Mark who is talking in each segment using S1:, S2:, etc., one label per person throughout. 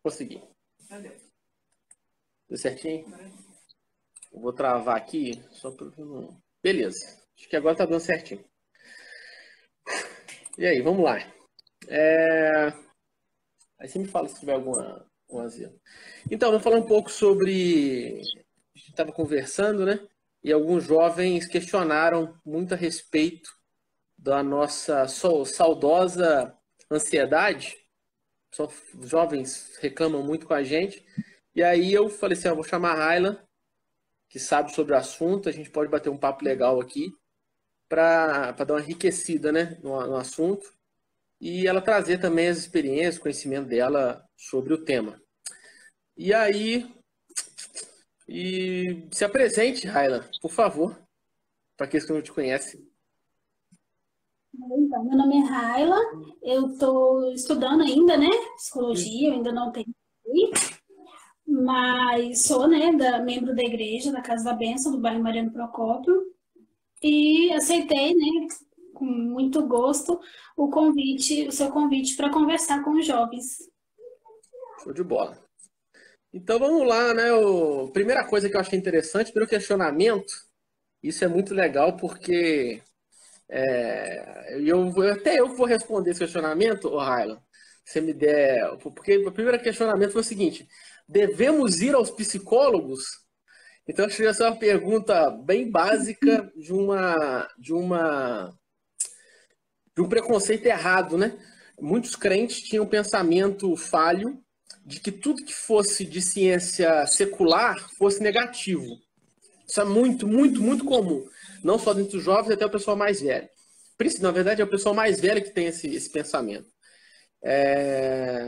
S1: Consegui. Deu certinho? Eu vou travar aqui, só para não... Beleza. Acho que agora tá dando certinho. E aí, vamos lá. Aí você me fala se tiver alguma erro. Então, vamos falar um pouco sobre... A gente estava conversando, né? E alguns jovens questionaram muito a respeito da nossa saudosa ansiedade. Só os jovens reclamam muito com a gente. E aí eu falei assim, eu vou chamar a Ayla, que sabe sobre o assunto, a gente pode bater um papo legal aqui para dar uma enriquecida, né, no assunto. E ela trazer também as experiências, o conhecimento dela sobre o tema. E aí, se apresente, Ayla, por favor, para aqueles que não te conhecem.
S2: Então, meu nome é Raila, eu estou estudando ainda, né, psicologia, eu ainda não tenho, mas sou, né, membro da igreja, da Casa da Bênção, do bairro Mariano Procópio, e aceitei, né, com muito gosto, o seu convite para conversar com os jovens.
S1: Show de bola. Então vamos lá, né, primeira coisa que eu achei interessante, primeiro questionamento, isso é muito legal porque... até eu vou responder esse questionamento, Raila. Se me der. Porque o primeiro questionamento foi o seguinte: devemos ir aos psicólogos? Então, acho que essa é uma pergunta bem básica de um preconceito errado, né? Muitos crentes tinham um pensamento falho de que tudo que fosse de ciência secular fosse negativo. Isso é muito, muito, muito comum. Não só dentro dos jovens, até o pessoal mais velho. Na verdade, é o pessoal mais velho que tem esse pensamento.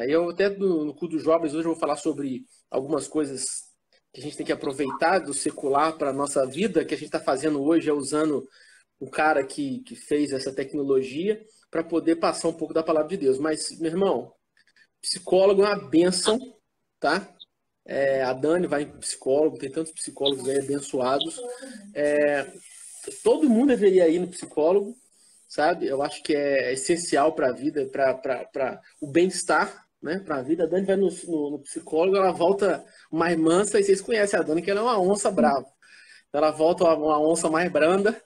S1: Eu até no culto dos jovens hoje eu vou falar sobre algumas coisas que a gente tem que aproveitar do secular para a nossa vida, que a gente está fazendo hoje, usando um cara que fez essa tecnologia para poder passar um pouco da palavra de Deus. Mas, meu irmão, psicólogo é uma bênção, tá? A Dani vai em psicólogo, tem tantos psicólogos aí abençoados. Todo mundo deveria ir no psicólogo, sabe? Eu acho que é essencial para a vida, para o bem-estar, né? Para a vida. A Dani vai no psicólogo, ela volta mais mansa, e vocês conhecem a Dani, que ela é uma onça brava. Ela volta uma onça mais branda.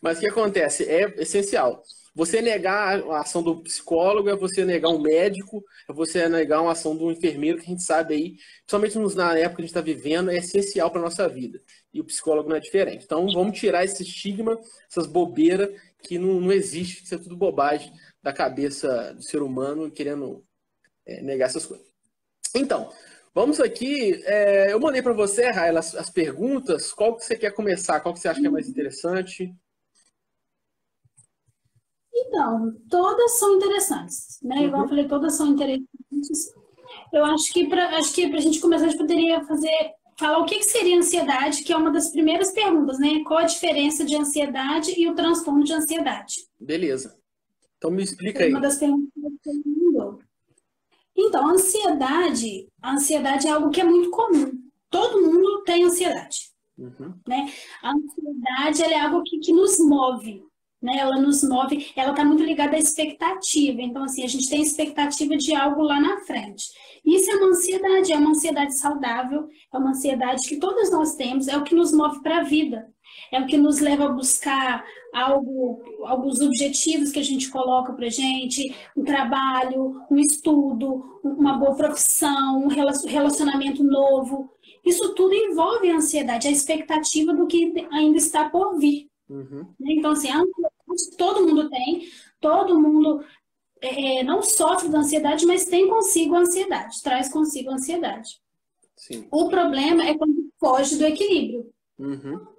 S1: Mas o que acontece? É essencial. Você negar a ação do psicólogo é você negar um médico, é você negar uma ação do enfermeiro, que a gente sabe aí, principalmente na época que a gente está vivendo, é essencial para a nossa vida. E o psicólogo não é diferente. Então vamos tirar esse estigma, essas bobeiras que não existe, isso é tudo bobagem da cabeça do ser humano querendo negar essas coisas. Então, vamos aqui. Eu mandei para você, Raila, as perguntas. Qual que você quer começar? Qual que você acha que é mais interessante?
S2: Então, todas são interessantes, né? Igual eu falei, todas são interessantes. Eu acho que para a gente começar, a gente poderia falar o que seria ansiedade, que é uma das primeiras perguntas, né? Qual a diferença de ansiedade e o transtorno de ansiedade?
S1: Beleza. Então me explica
S2: Foi
S1: aí.
S2: uma das perguntas que você me mandou. Então, a ansiedade é algo que é muito comum. Todo mundo tem ansiedade, né? A ansiedade ela é algo que nos move, né? Ela nos move, ela está muito ligada à expectativa. Então, assim, a gente tem expectativa de algo lá na frente. Isso é uma ansiedade saudável, é uma ansiedade que todos nós temos, é o que nos move para a vida. É o que nos leva a buscar alguns objetivos que a gente coloca para a gente, um trabalho, um estudo, uma boa profissão, um relacionamento novo. Isso tudo envolve a ansiedade, a expectativa do que ainda está por vir. Então, assim, a ansiedade todo mundo tem, todo mundo não sofre da ansiedade, mas tem consigo a ansiedade, traz consigo a ansiedade.
S1: Sim.
S2: O problema é quando foge do equilíbrio.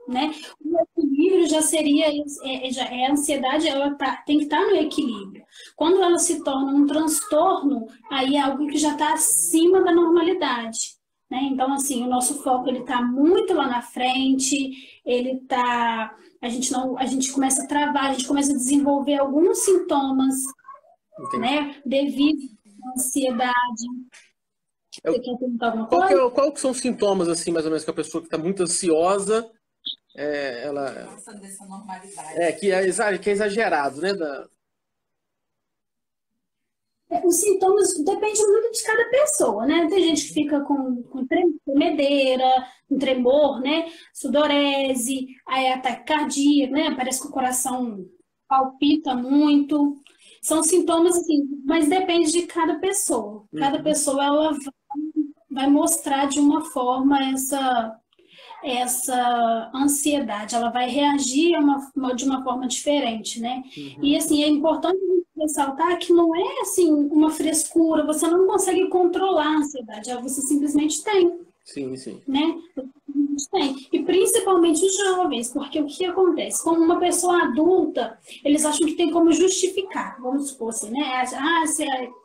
S2: Né? O equilíbrio já seria, a ansiedade ela tem que estar no equilíbrio. Quando ela se torna um transtorno, aí é algo que já está acima da normalidade. Né? Então, assim, o nosso foco ele está muito lá na frente, a gente começa a travar, a gente começa a desenvolver alguns sintomas, né, devido à ansiedade. Você quer perguntar alguma coisa?
S1: Qual que são os sintomas, assim, mais ou menos, que a pessoa que está muito ansiosa, ela...
S3: Passando dessa normalidade.
S1: Que é exagerado, né?
S2: Os sintomas dependem muito de cada pessoa, né? Tem gente que fica com tremedeira, com tremor, né? Sudorese, aí ataque cardíaco, né? Parece que o coração palpita muito. São sintomas assim, mas depende de cada pessoa. Cada pessoa ela vai mostrar de uma forma essa ansiedade, ela vai reagir de uma forma diferente, né? E assim, é importante ressaltar que não é assim uma frescura, você não consegue controlar a ansiedade, você simplesmente tem.
S1: Sim, sim.
S2: Né? Tem. E principalmente os jovens, porque o que acontece? Como uma pessoa adulta, eles acham que tem como justificar, vamos supor assim, né?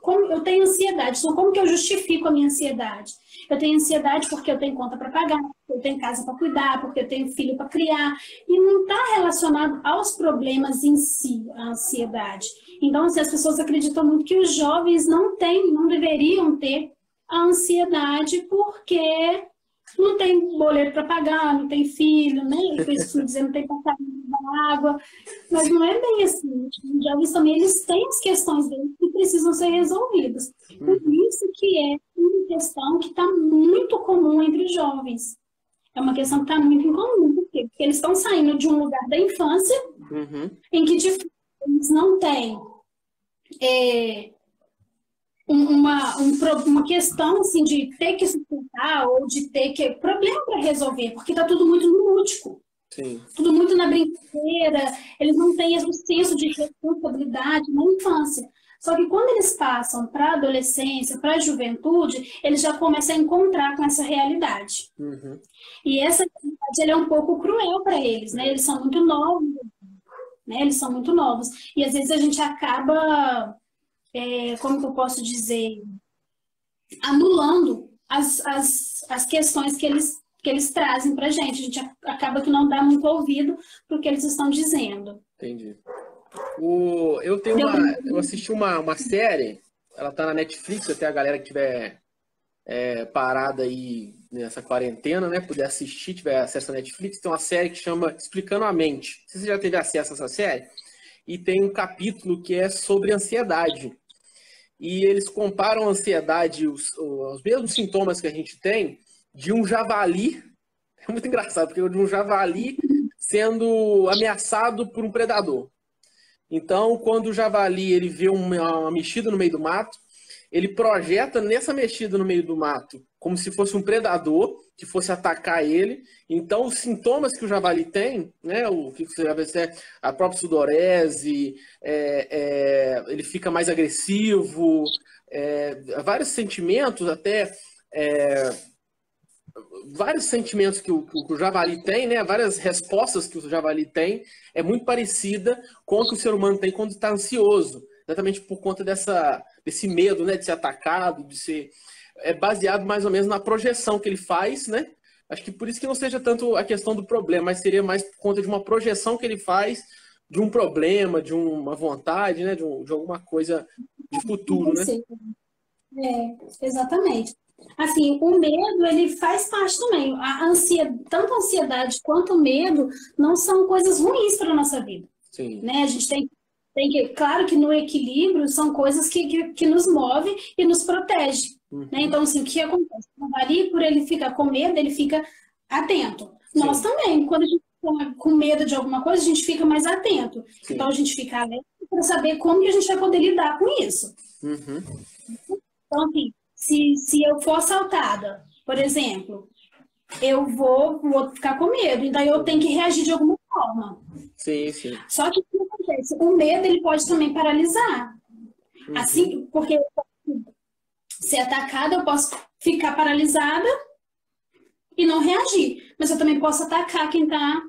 S2: Como eu tenho ansiedade, então como que eu justifico a minha ansiedade? Eu tenho ansiedade porque eu tenho conta para pagar, porque eu tenho casa para cuidar, porque eu tenho filho para criar, e não está relacionado aos problemas em si, a ansiedade. Então, assim, as pessoas acreditam muito que os jovens não deveriam ter a ansiedade porque não tem boleto para pagar, não tem filho, né? Por isso que dizer, não tem passarinho na água. Mas não é bem assim. Os jovens também, eles têm as questões deles que precisam ser resolvidas. Por isso que é uma questão que está muito comum entre os jovens. É uma questão que está muito incomum. Por quê? Porque eles estão saindo de um lugar da infância em que, de fato, eles não têm uma questão assim, de ter que sustentar ou de ter que problema para resolver, porque está tudo muito no lúdico.
S1: Sim.
S2: Tudo muito na brincadeira, eles não têm esse senso de responsabilidade na infância. Só que quando eles passam para a adolescência, para a juventude, eles já começam a encontrar com essa realidade. E essa realidade ela é um pouco cruel para eles, né? Eles são muito novos, né? Eles são muito novos. E às vezes a gente acaba... como que eu posso dizer, anulando as questões que eles trazem para a gente. A gente acaba que não dá muito ouvido para o que eles estão dizendo.
S1: Entendi. Eu assisti uma série, ela tá na Netflix, até a galera que tiver parada aí nessa quarentena, né, puder assistir, tiver acesso à Netflix, tem uma série que chama Explicando a Mente. Não sei se você já teve acesso a essa série. E tem um capítulo que é sobre ansiedade. E eles comparam a ansiedade, os mesmos sintomas que a gente tem, de um javali. É muito engraçado, porque de um javali sendo ameaçado por um predador. Então, quando o javali ele vê uma mexida no meio do mato, ele projeta nessa mexida no meio do mato como se fosse um predador que fosse atacar ele. Então, os sintomas que o javali tem, né, o que você vai ver, a própria sudorese, ele fica mais agressivo, vários sentimentos, vários sentimentos que o javali tem, né, várias respostas que o javali tem, é muito parecida com o que o ser humano tem quando está ansioso, exatamente por conta desse medo, né, de ser atacado, de ser... É baseado mais ou menos na projeção que ele faz, né? Acho que por isso que não seja tanto a questão do problema, mas seria mais por conta de uma projeção que ele faz de um problema, de uma vontade, né? De alguma coisa de futuro, né?
S2: Exatamente. Assim, o medo, ele faz parte também. Tanto a ansiedade quanto o medo não são coisas ruins para a nossa vida.
S1: Sim.
S2: Né? A gente tem que... Claro que no equilíbrio são coisas que nos movem e nos protegem. Né? Então, assim, o que acontece? O javali, por ele ficar com medo, ele fica atento. Sim. Nós também, quando a gente fica com medo de alguma coisa, a gente fica mais atento. Sim. Então, a gente fica alerta para saber como que a gente vai poder lidar com isso. Então, assim, se eu for assaltada, por exemplo, eu vou ficar com medo, e daí eu tenho que reagir de alguma forma.
S1: Sim, sim.
S2: Só que o que acontece? O medo, ele pode também paralisar. Assim, porque ser atacada, eu posso ficar paralisada e não reagir. Mas eu também posso atacar quem está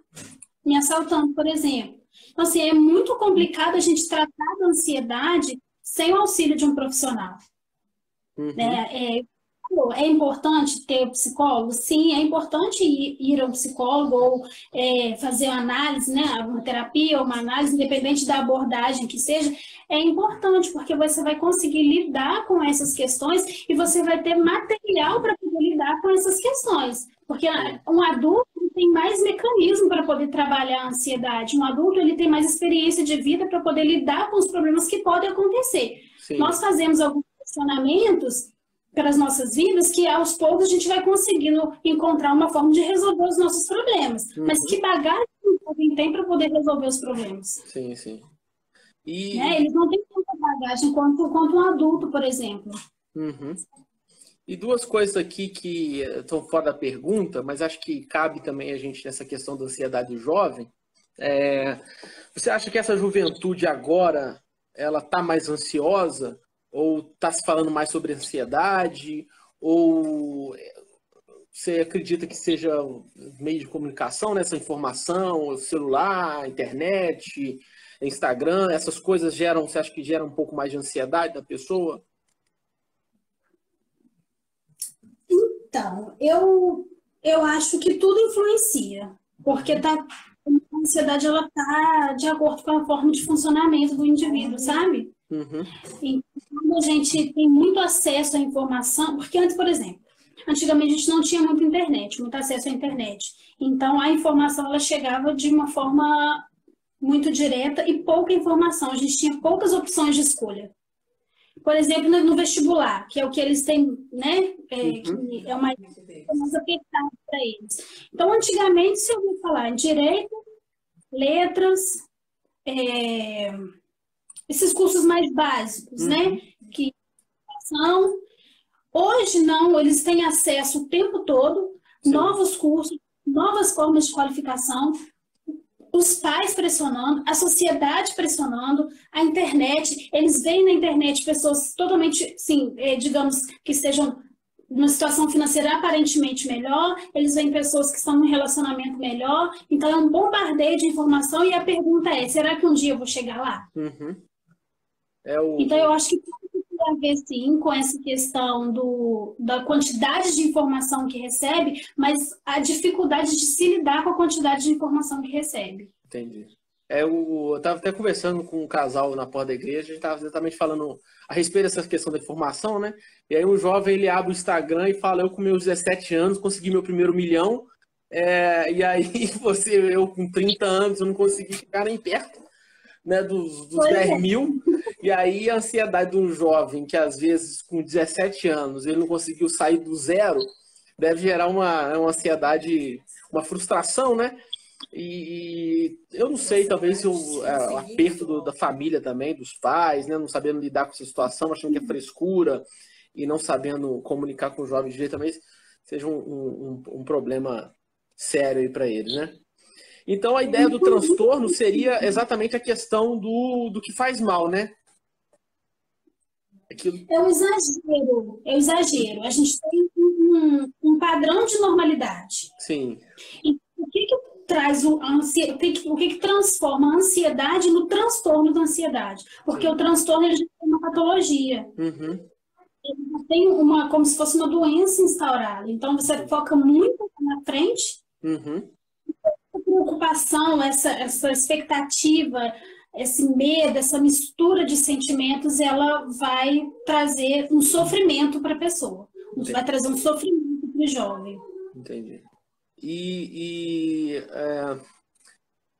S2: me assaltando, por exemplo. Então, assim, é muito complicado a gente tratar da ansiedade sem o auxílio de um profissional. Né? É importante ter psicólogo? Sim, é importante ir ao psicólogo ou fazer uma análise, né? Uma terapia ou uma análise, independente da abordagem que seja, é importante porque você vai conseguir lidar com essas questões e você vai ter material para poder lidar com essas questões. Porque um adulto tem mais mecanismo para poder trabalhar a ansiedade. Um adulto ele tem mais experiência de vida para poder lidar com os problemas que podem acontecer.
S1: Sim.
S2: Nós fazemos alguns questionamentos pelas nossas vidas que aos poucos a gente vai conseguindo encontrar uma forma de resolver os nossos problemas. Mas que bagagem alguém tem para poder resolver os problemas?
S1: Sim, sim.
S2: Né? Eles não têm tanta bagagem quanto um adulto, por exemplo.
S1: E duas coisas aqui que estão fora da pergunta, mas acho que cabe também a gente nessa questão da ansiedade do jovem. Você acha que essa juventude agora, ela está mais ansiosa? Ou está se falando mais sobre ansiedade? Ou você acredita que seja meio de comunicação, né? Essa informação, celular, internet, Instagram, essas coisas geram, você acha que geram um pouco mais de ansiedade da pessoa?
S2: Então, eu acho que tudo influencia, porque a ansiedade ela tá de acordo com a forma de funcionamento do indivíduo, sabe? Então, quando a gente tem muito acesso à informação, porque antes, por exemplo, antigamente a gente não tinha muita internet, muito acesso à internet. Então, a informação ela chegava de uma forma muito direta e pouca informação. A gente tinha poucas opções de escolha. Por exemplo, no vestibular, que é o que eles têm, né? Que é mais apertado para eles. Então, antigamente, se eu ouvir falar em direito, letras, esses cursos mais básicos, né? Que são. Hoje, não, eles têm acesso o tempo todo, novos cursos, novas formas de qualificação, os pais pressionando, a sociedade pressionando, a internet, eles veem na internet pessoas totalmente, sim, digamos, que estejam numa situação financeira aparentemente melhor, eles veem pessoas que estão num relacionamento melhor, então é um bombardeio de informação e a pergunta é, será que um dia eu vou chegar lá? Então eu acho que tem a ver, sim, com essa questão da quantidade de informação que recebe, mas a dificuldade de se lidar com a quantidade de informação que recebe.
S1: Entendi. Eu estava até conversando com um casal na porta da igreja, a gente estava exatamente falando a respeito dessa questão da informação, né? E aí um jovem, ele abre o Instagram e fala, eu com meus 17 anos consegui meu primeiro milhão, e aí eu com 30 anos, eu não consegui ficar nem perto, né, dos 10 mil. E aí a ansiedade de um jovem que às vezes com 17 anos ele não conseguiu sair do zero, deve gerar uma ansiedade, uma frustração, né? E eu não sei, talvez o aperto da família também, dos pais, né? Não sabendo lidar com essa situação, achando que é frescura e não sabendo comunicar com os jovens direito, também seja um problema sério aí para eles, né? Então a ideia do transtorno seria exatamente a questão do que faz mal, né?
S2: É um exagero. A gente tem um padrão de normalidade.
S1: Sim.
S2: E o que traz o que transforma a ansiedade no transtorno da ansiedade? Porque o transtorno ele já tem uma patologia. Ele tem como se fosse uma doença instaurada. Então você foca muito na frente. Essa preocupação, essa expectativa, esse medo, essa mistura de sentimentos, ela vai trazer um sofrimento para a pessoa. Vai trazer um sofrimento para o jovem.
S1: Entendi.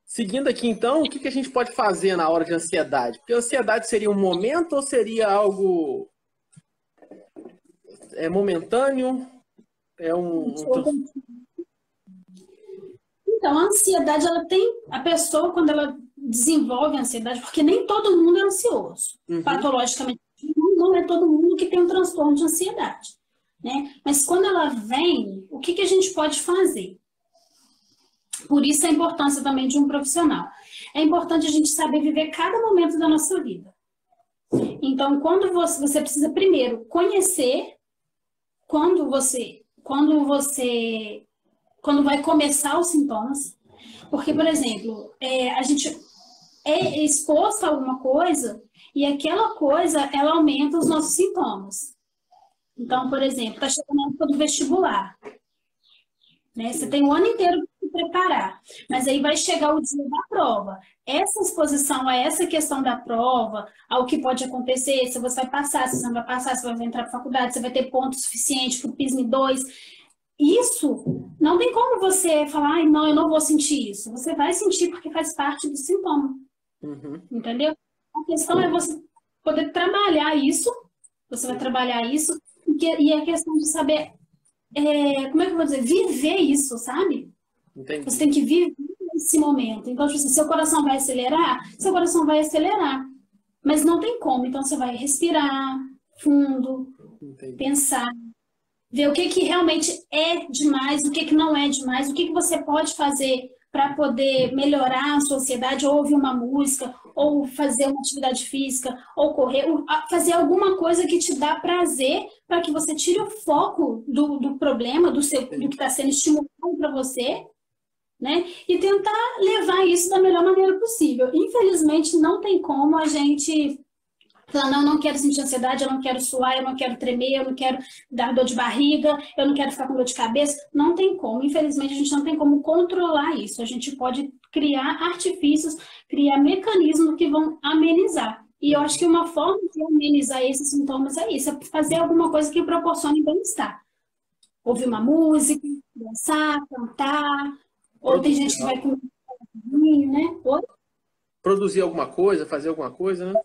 S1: Seguindo aqui, então, o que a gente pode fazer na hora de ansiedade? Porque a ansiedade seria um momento ou seria algo momentâneo?
S2: Então, a ansiedade, ela tem... A pessoa, quando ela desenvolve a ansiedade, porque nem todo mundo é ansioso. Patologicamente, não é todo mundo que tem um transtorno de ansiedade. Né? Mas quando ela vem, o que a gente pode fazer? Por isso a importância também de um profissional. É importante a gente saber viver cada momento da nossa vida. Então, quando você precisa primeiro conhecer quando vai começar os sintomas. Porque, por exemplo, a gente é exposto a alguma coisa e aquela coisa, ela aumenta os nossos sintomas. Então, por exemplo, está chegando a época do vestibular. Né? Você tem o ano inteiro para se preparar, mas aí vai chegar o dia da prova. Essa exposição a essa questão da prova, ao que pode acontecer, se você vai passar, se você não vai passar, se você vai entrar para a faculdade, se vai ter ponto suficiente para o PISM-2. Isso, não tem como você falar, não, eu não vou sentir isso. Você vai sentir porque faz parte do sintoma. Entendeu? A questão é você poder trabalhar isso, você vai trabalhar isso, e a questão de saber, como é que eu vou dizer, viver isso, sabe?
S1: Entendi.
S2: Você tem que viver esse momento. Então, tipo assim, seu coração vai acelerar, mas não tem como. Então, você vai respirar fundo,
S1: Entendi.
S2: pensar, ver o que realmente é demais, o que não é demais, o que você pode fazer para poder melhorar a sua ansiedade, ou ouvir uma música, ou fazer uma atividade física, ou correr, ou fazer alguma coisa que te dá prazer, para que você tire o foco do problema, do que está sendo estimulado para você, né? E tentar levar isso da melhor maneira possível. Infelizmente, não tem como a gente falar, não quero sentir ansiedade, eu não quero suar, eu não quero tremer, eu não quero dar dor de barriga, eu não quero ficar com dor de cabeça. Não tem como. Infelizmente, a gente não tem como controlar isso. A gente pode criar artifícios, criar mecanismos que vão amenizar. E eu acho que uma forma de amenizar esses sintomas é isso, é fazer alguma coisa que proporcione bem-estar. Ouvir uma música, dançar, cantar, ou tem gente que vai comer um vinho, né?
S1: Produzir alguma coisa, fazer alguma coisa, né?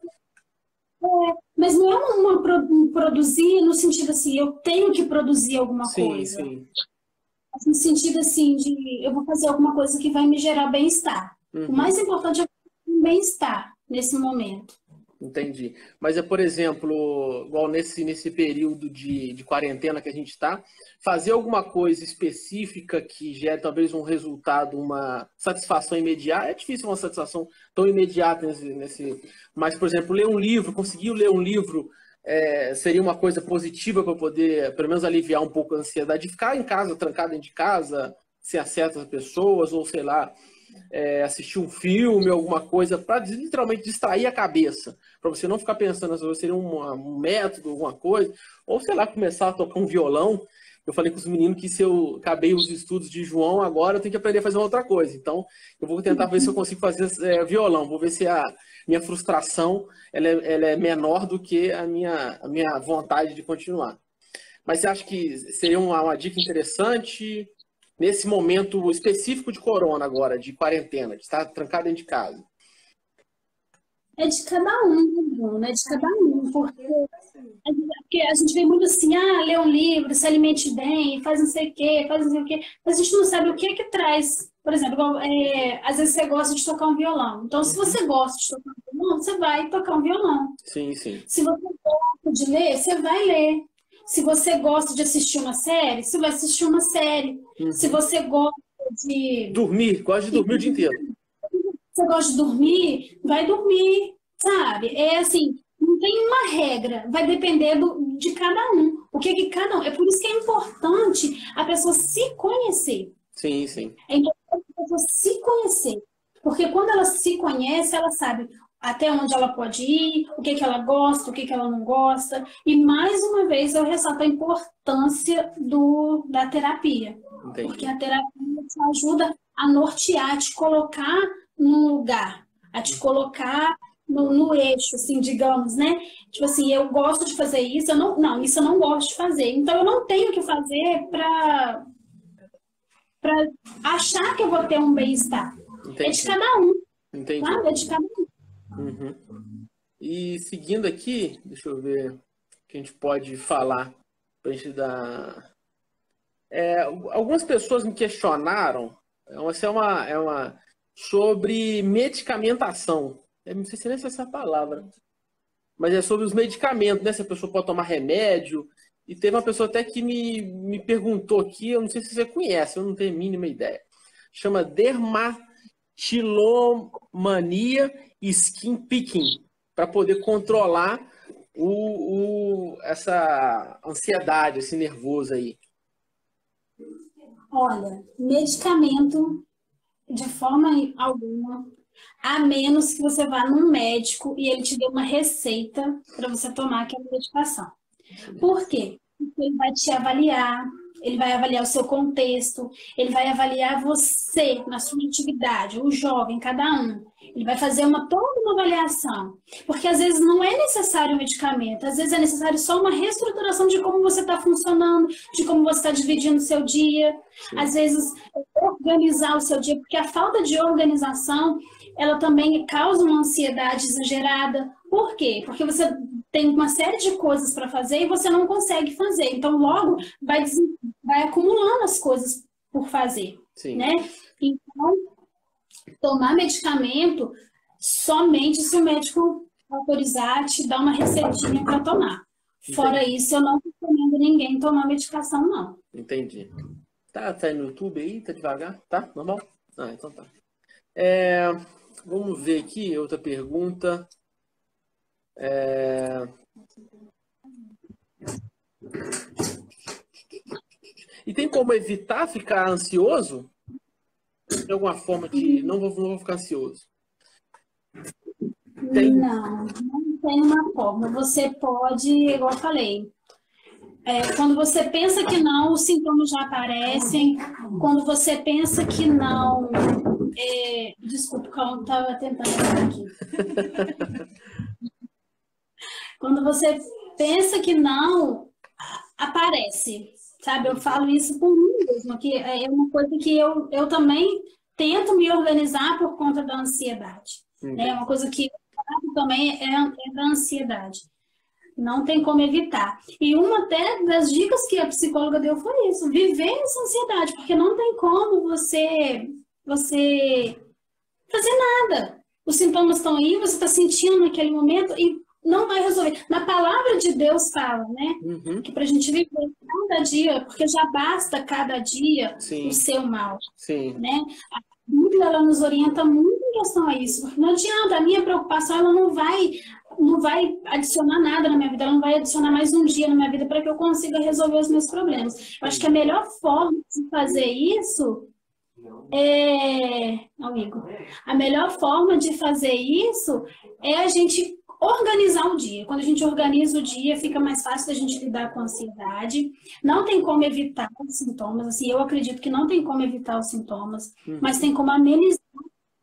S2: Mas não é um produzir no sentido assim, eu tenho que produzir alguma coisa.
S1: Sim.
S2: No sentido assim, de eu vou fazer alguma coisa que vai me gerar bem-estar. O mais importante é o bem-estar nesse momento.
S1: Entendi. Mas por exemplo, igual nesse período de quarentena que a gente está, fazer alguma coisa específica que gere talvez um resultado, uma satisfação imediata. É difícil uma satisfação tão imediata Mas, por exemplo, ler um livro, conseguir ler um livro seria uma coisa positiva para poder, pelo menos, aliviar um pouco a ansiedade de ficar em casa, trancado dentro de casa, sem acesso às pessoas, ou sei lá, assistir um filme, alguma coisa, para literalmente distrair a cabeça, para você não ficar pensando se seria um método, alguma coisa, ou sei lá, começar a tocar um violão. Eu falei com os meninos que se eu acabei os estudos de João, agora eu tenho que aprender a fazer outra coisa. Então, eu vou tentar ver se eu consigo fazer violão. Vou ver se a minha frustração ela é menor do que a minha vontade de continuar. Mas você acha que seria uma dica interessante nesse momento específico de corona agora, de quarentena, de estar trancado dentro de casa?
S2: É de cada um, Bruno, é de cada um, porque a gente vê muito assim, lê um livro, se alimente bem, faz não sei o quê, mas a gente não sabe o que que traz. Por exemplo, às vezes você gosta de tocar um violão. Então, se você gosta de tocar um violão, você vai tocar um violão.
S1: Sim.
S2: Se você gosta de ler, você vai ler. Se você gosta de assistir uma série, você vai assistir uma série. Se você gosta de...
S1: Gosta de dormir o dia inteiro.
S2: Você gosta de dormir, vai dormir, sabe? É assim, não tem uma regra, vai depender de cada um. O que cada um... É por isso que é importante a pessoa se conhecer.
S1: Sim.
S2: É importante a pessoa se conhecer. Porque quando ela se conhece, ela sabe até onde ela pode ir, o que ela gosta, o que ela não gosta. E, mais uma vez, eu ressalto a importância da terapia.
S1: Entendi.
S2: Porque a terapia te ajuda a nortear, a te colocar num lugar, a te colocar no eixo, assim, digamos, né? Tipo assim, eu gosto de fazer isso, isso eu não gosto de fazer. Então, eu não tenho que fazer para achar que eu vou ter um bem-estar. É de cada um.
S1: Entendi.
S2: Sabe? É de cada um.
S1: E seguindo aqui, deixa eu ver o que a gente pode falar pra gente dar. Algumas pessoas me questionaram, sobre medicamentação. Eu não sei se nem é essa palavra, mas é sobre os medicamentos, né? Se a pessoa pode tomar remédio. E teve uma pessoa até que me perguntou aqui, eu não sei se você conhece, eu não tenho a mínima ideia. Chama dermatilomania skin picking, para poder controlar essa ansiedade, esse nervoso aí.
S2: Olha, medicamento de forma alguma, a menos que você vá num médico e ele te dê uma receita para você tomar aquela medicação. Por quê? Porque ele vai te avaliar, ele vai avaliar o seu contexto, ele vai avaliar você na sua atividade, o jovem, cada um. Ele vai fazer toda uma avaliação. Porque às vezes não é necessário um medicamento, às vezes é necessário só uma reestruturação de como você está funcionando, de como você está dividindo o seu dia. Às vezes, organizar o seu dia, porque a falta de organização, ela também causa uma ansiedade exagerada, Por quê? Porque você tem uma série de coisas para fazer e você não consegue fazer. Então, logo, vai acumulando as coisas por fazer,
S1: Sim.
S2: né? Então, tomar medicamento somente se o médico autorizar, te dar uma receitinha para tomar. Fora isso, eu não recomendo ninguém tomar medicação, não.
S1: Entendi. Tá no YouTube aí? Tá devagar? Tá? Normal? Ah, então tá. Vamos ver aqui, outra pergunta. E tem como evitar ficar ansioso? Tem alguma forma de não vou ficar ansioso?
S2: Não tem uma forma. Você pode, igual eu falei, quando você pensa que não, os sintomas já aparecem. Quando você pensa que não... desculpa, o Calma estava tentando falar aqui. Quando você pensa que não, aparece. Sabe, eu falo isso por mim mesma, que é uma coisa que eu também tento me organizar por conta da ansiedade. É uma coisa que eu faço também é da ansiedade. Não tem como evitar. E uma até das dicas que a psicóloga deu foi isso, viver essa ansiedade, porque não tem como você fazer nada. Os sintomas estão aí, você está sentindo naquele momento e não vai resolver. Na palavra de Deus fala, né? Que para a gente viver cada dia, porque já basta cada dia o seu mal.
S1: Sim.
S2: Né? A Bíblia ela nos orienta muito em relação a isso. Porque não adianta, a minha preocupação ela não vai adicionar nada na minha vida, ela não vai adicionar mais um dia na minha vida para que eu consiga resolver os meus problemas. Eu acho que a melhor forma de fazer isso a melhor forma de fazer isso é a gente organizar o dia. Quando a gente organiza o dia, fica mais fácil da gente lidar com a ansiedade. Não tem como evitar os sintomas. Assim, eu acredito que não tem como evitar os sintomas, mas tem como amenizar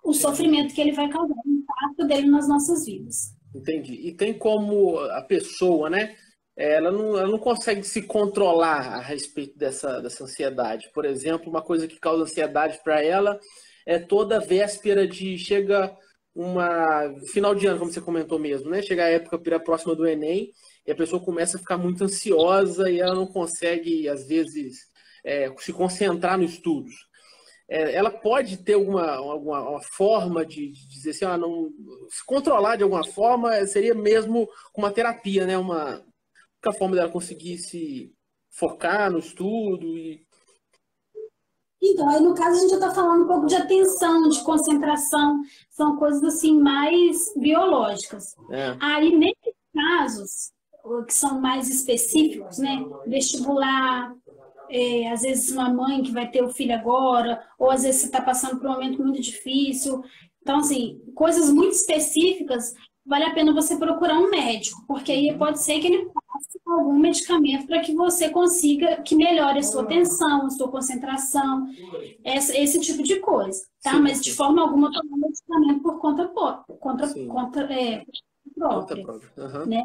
S2: o sofrimento que ele vai causar, o impacto dele nas nossas vidas.
S1: Entendi. E tem como a pessoa, né? Ela não consegue se controlar a respeito dessa ansiedade. Por exemplo, uma coisa que causa ansiedade para ela é toda véspera chega final de ano, como você comentou mesmo, né? Chega a época próxima do Enem e a pessoa começa a ficar muito ansiosa e ela não consegue, às vezes, se concentrar nos estudos. Ela pode ter alguma forma de dizer assim, não, se controlar de alguma forma, seria mesmo uma terapia, né? Uma forma dela conseguir se focar no estudo
S2: Então, aí no caso a gente já está falando um pouco de atenção, de concentração, são coisas assim mais biológicas. Aí nesses casos, que são mais específicos, né? Vestibular, às vezes uma mãe que vai ter o filho agora, ou às vezes você está passando por um momento muito difícil. Então, assim, coisas muito específicas, vale a pena você procurar um médico, porque aí pode ser que ele passe algum medicamento para que você consiga, que melhore a sua atenção, a sua concentração, esse tipo de coisa, tá? Sim, mas de forma alguma tomar medicamento por conta própria. Né?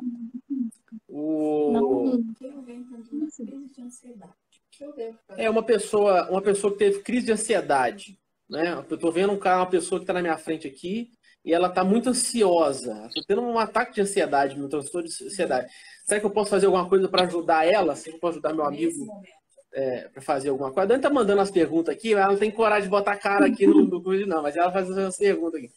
S1: Uma pessoa que teve crise de ansiedade, né? Eu estou vendo uma pessoa que está na minha frente aqui e ela está muito ansiosa. Estou tendo um ataque de ansiedade, um transtorno de ansiedade. Será que eu posso fazer alguma coisa para ajudar ela? Será que eu posso ajudar meu amigo para fazer alguma coisa? A Dani está mandando as perguntas aqui, ela não tem coragem de botar a cara aqui no vídeo, não, mas ela faz as perguntas aqui.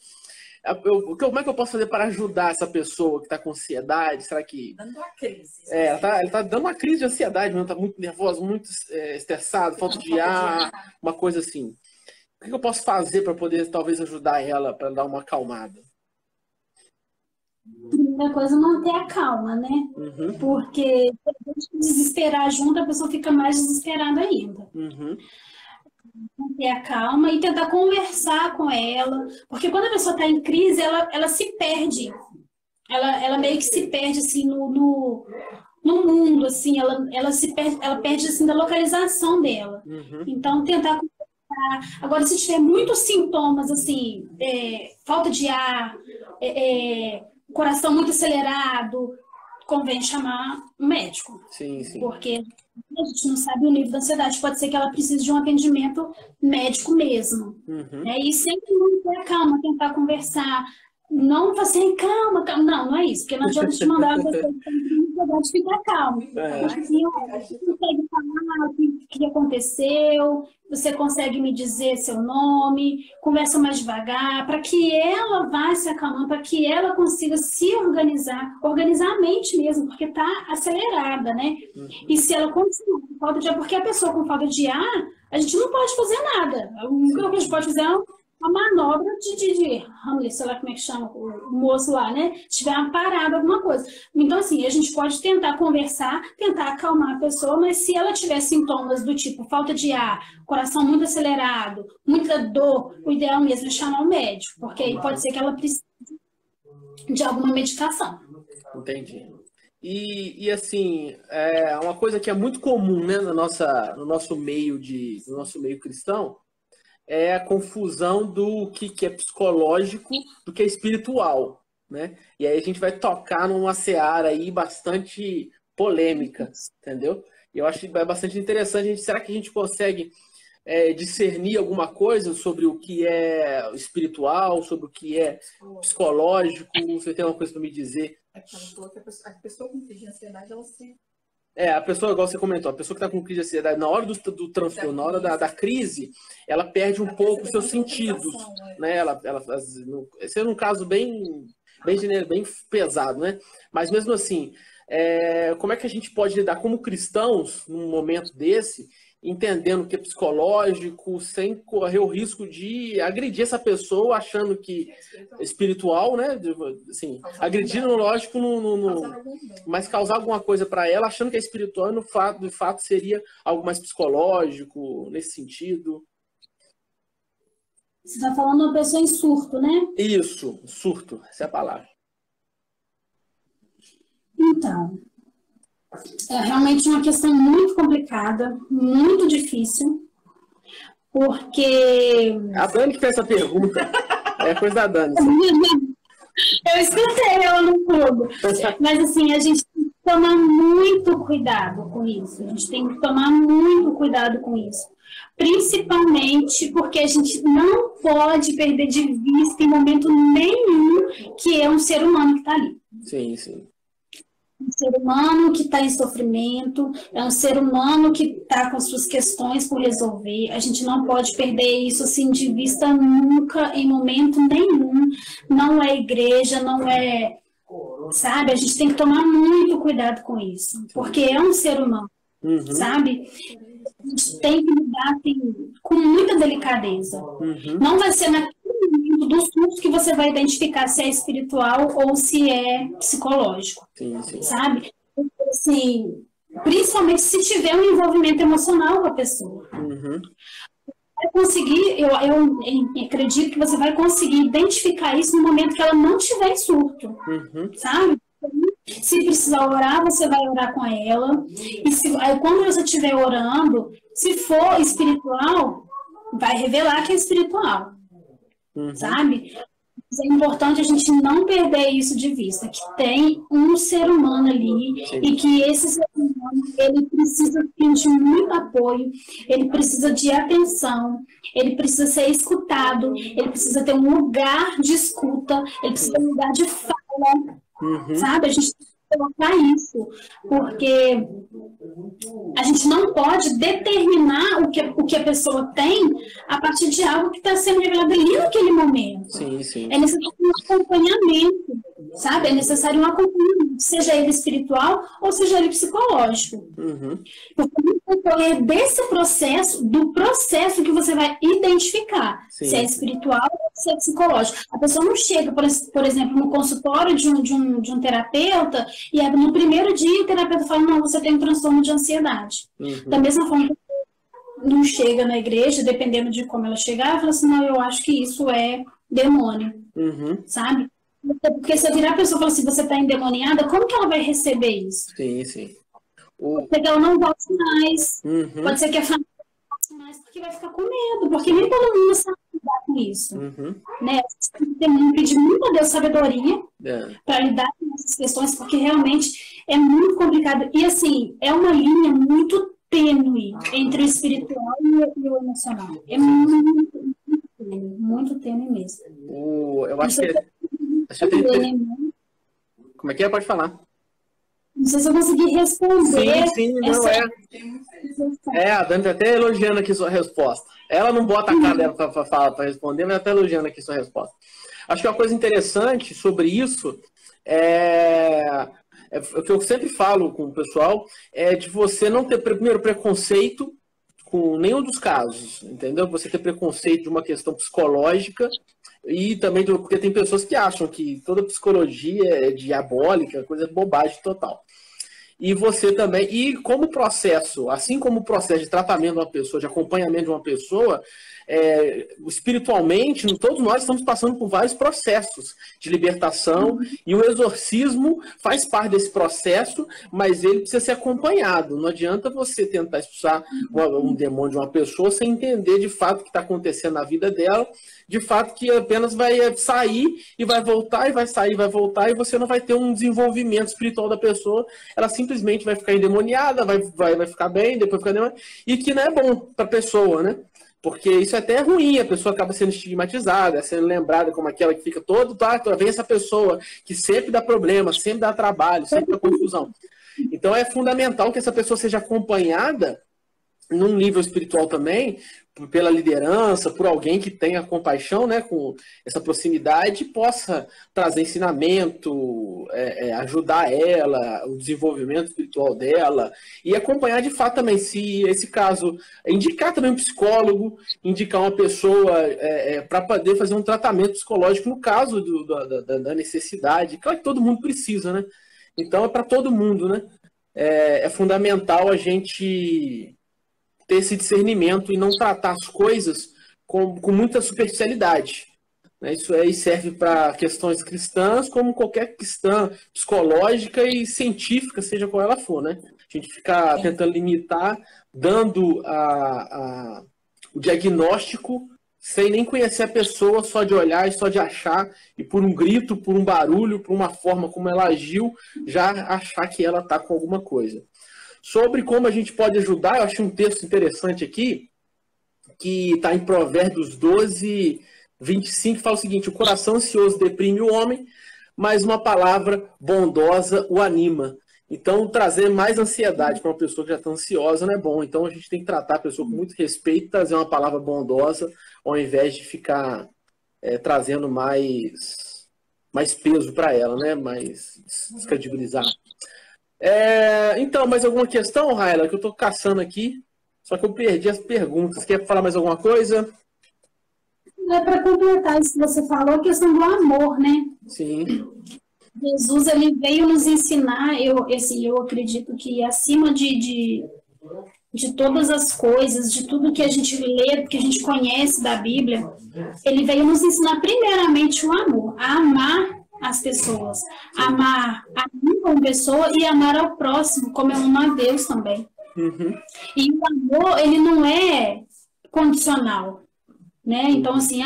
S1: Como é que eu posso fazer para ajudar essa pessoa que está com ansiedade? Será que... Dando uma crise. Ela está dando uma crise de ansiedade, está muito nervosa, muito estressada, falta de ar, uma coisa assim. O que eu posso fazer para poder, talvez, ajudar ela, para dar uma acalmada?
S2: Primeira coisa, manter a calma, né? Porque se a gente desesperar junto, a pessoa fica mais desesperada ainda. Manter a calma e tentar conversar com ela. Porque quando a pessoa está em crise, ela se perde. Ela meio que se perde, assim, no mundo, assim. Ela perde, assim, da localização dela. Então, tentar conversar. Agora, se tiver muitos sintomas, assim, falta de ar, coração muito acelerado, convém chamar um médico.
S1: Sim.
S2: Porque a gente não sabe o nível da ansiedade. Pode ser que ela precise de um atendimento médico mesmo. E sempre manter a calma, tentar conversar. não fala assim, calma, calma. Não, não é isso, porque não adianta te mandar você de ficar calmo. Assim, você consegue falar o que aconteceu, você consegue me dizer seu nome, conversa mais devagar, para que ela vá se acalmando, para que ela consiga se organizar a mente mesmo, porque está acelerada, né? E se ela continuar com falta de ar, porque a pessoa com falta de ar, a gente não pode fazer nada. O único que a gente pode fazer é uma manobra de Hamlet, sei lá como é que chama o moço lá, né? Se tiver uma parada, alguma coisa. Então, assim, a gente pode tentar conversar, tentar acalmar a pessoa, mas se ela tiver sintomas do tipo falta de ar, coração muito acelerado, muita dor, o ideal mesmo é chamar o médico, porque aí pode ser que ela precise de alguma medicação.
S1: Entendi. E assim, uma coisa que é muito comum, né, no nosso meio cristão, é a confusão do que é psicológico do que é espiritual, né? E aí a gente vai tocar numa seara aí bastante polêmica, entendeu? E eu acho que é bastante interessante. Será que a gente consegue discernir alguma coisa sobre o que é espiritual, sobre o que é psicológico? Você tem alguma coisa para me dizer?
S3: A pessoa com crise de ansiedade, ela se...
S1: A pessoa, igual você comentou, a pessoa que está com crise de ansiedade, na hora do transtorno, na hora da crise, ela perde um pouco os seus sentidos, né? Esse é um caso bem pesado, né? Mas mesmo assim, como é que a gente pode lidar como cristãos num momento desse, entendendo que é psicológico, sem correr o risco de agredir essa pessoa achando que é espiritual, né? Assim, agredindo, lógico, mas causar alguma coisa para ela achando que é espiritual e de fato seria algo mais psicológico, nesse sentido.
S2: Você está falando de uma pessoa em surto, né?
S1: Isso, surto, essa é a palavra.
S2: Então, é realmente uma questão muito complicada, muito difícil, porque...
S1: A Dani que fez essa pergunta. É coisa da Dani.
S2: Eu escutei ela no fogo. Mas, assim, a gente tem que tomar muito cuidado com isso. A gente tem que tomar muito cuidado com isso. Principalmente porque a gente não pode perder de vista em momento nenhum que é um ser humano que está ali.
S1: Sim, sim.
S2: Um ser humano que está em sofrimento, é um ser humano que está com as suas questões por resolver. A gente não pode perder isso assim de vista nunca, em momento nenhum. Não é igreja, não é... Sabe? A gente tem que tomar muito cuidado com isso, porque é um ser humano, sabe? A gente tem que lidar assim, com muita delicadeza. Não vai ser naquele momento do surto que você vai identificar se é espiritual ou se é psicológico, sabe? Assim, principalmente se tiver um envolvimento emocional com a pessoa. Vai conseguir, eu acredito que você vai conseguir identificar isso no momento que ela não estiver em surto, sabe? Se precisar orar, você vai orar com ela. E aí, quando você estiver orando, se for espiritual, vai revelar que é espiritual. Sabe? Mas é importante a gente não perder isso de vista, que tem um ser humano ali e que esse ser humano, ele precisa de muito apoio, ele precisa de atenção, ele precisa ser escutado, ele precisa ter um lugar de escuta, ele precisa ter um lugar de fala, sabe? A gente tem que colocar isso, porque a gente não pode determinar o que a pessoa tem a partir de algo que está sendo revelado ali naquele momento. É necessário um acompanhamento, sabe? É necessário um acompanhamento, seja ele espiritual ou seja ele psicológico. Porque é desse processo, do processo que você vai identificar se é espiritual ou se é psicológico. A pessoa não chega, por exemplo, no consultório de um terapeuta e no primeiro dia o terapeuta fala, não, você tem um transtorno de ansiedade. Da mesma forma que não chega na igreja, dependendo de como ela chegar, ela fala assim, não, eu acho que isso é demônio, sabe? Porque se eu virar a pessoa e falar assim, você está endemoniada, como que ela vai receber isso? Pode ser que ela não volte mais, pode ser que a família não volte mais, porque vai ficar com medo, porque nem todo mundo sabe lidar com isso. Né? Tem que pedir muito a Deus sabedoria para lidar com essas questões, porque realmente é muito complicado. E assim, é uma linha muito tênue entre o espiritual e o emocional. É muito tênue mesmo.
S1: Eu acho que Como é que é? Pode falar.
S2: Não sei se eu consegui responder.
S1: Sim, não é. A Dani tá até elogiando aqui sua resposta. Ela não bota a cara dela para responder, mas ela tá elogiando aqui sua resposta. Acho que uma coisa interessante sobre isso o que eu sempre falo com o pessoal, é de você não ter, primeiro, preconceito com nenhum dos casos, entendeu? Você ter preconceito de uma questão psicológica e também porque tem pessoas que acham que toda psicologia é diabólica, coisa de bobagem total. E você também, e como processo, assim como o processo de tratamento de uma pessoa, de acompanhamento de uma pessoa, espiritualmente, todos nós estamos passando por vários processos de libertação, e o exorcismo faz parte desse processo, mas ele precisa ser acompanhado. Não adianta você tentar expulsar um demônio de uma pessoa sem entender de fato o que está acontecendo na vida dela, de fato que apenas vai sair e vai voltar, e vai sair e vai voltar, e você não vai ter um desenvolvimento espiritual da pessoa, ela simplesmente vai ficar endemoniada, vai ficar bem, depois ficar endemoniada, e que não é bom para a pessoa, né? Porque isso é até ruim, a pessoa acaba sendo estigmatizada, sendo lembrada como aquela que fica vem essa pessoa que sempre dá problema, sempre dá trabalho, sempre dá confusão. Então é fundamental que essa pessoa seja acompanhada num nível espiritual também, pela liderança, por alguém que tenha compaixão, né, com essa proximidade, possa trazer ensinamento, ajudar ela, o desenvolvimento espiritual dela, e acompanhar de fato também, se esse caso, indicar também um psicólogo, indicar uma pessoa para poder fazer um tratamento psicológico no caso da necessidade. Claro que todo mundo precisa, né? Então é para todo mundo, né? É fundamental a gente ter esse discernimento e não tratar as coisas com muita superficialidade. Isso aí serve para questões cristãs, como qualquer questão psicológica e científica, seja qual ela for, né? A gente fica tentando limitar, dando o diagnóstico sem nem conhecer a pessoa, só de olhar e só de achar, e por um grito, por um barulho, por uma forma como ela agiu, já achar que ela está com alguma coisa. Sobre como a gente pode ajudar, eu achei um texto interessante aqui, que está em Provérbios 12, 25, que fala o seguinte: o coração ansioso deprime o homem, mas uma palavra bondosa o anima. Então, trazer mais ansiedade para uma pessoa que já está ansiosa não é bom. Então, a gente tem que tratar a pessoa com muito respeito, trazer uma palavra bondosa, ao invés de ficar trazendo mais peso para ela, né? Mais descredibilizar. Então, mais alguma questão, Raila, que eu estou caçando aqui? Só que eu perdi as perguntas. Quer falar mais alguma coisa?
S2: Para completar isso que você falou, a questão do amor, né?
S1: Sim.
S2: Jesus, ele veio nos ensinar, eu acredito que acima de todas as coisas, de tudo que a gente lê, que a gente conhece da Bíblia, ele veio nos ensinar primeiramente o amor, a amar as pessoas, amar a mim como pessoa e amar ao próximo, como eu amo a Deus também.
S1: Uhum.
S2: E o amor, ele não é condicional, né? Então, assim,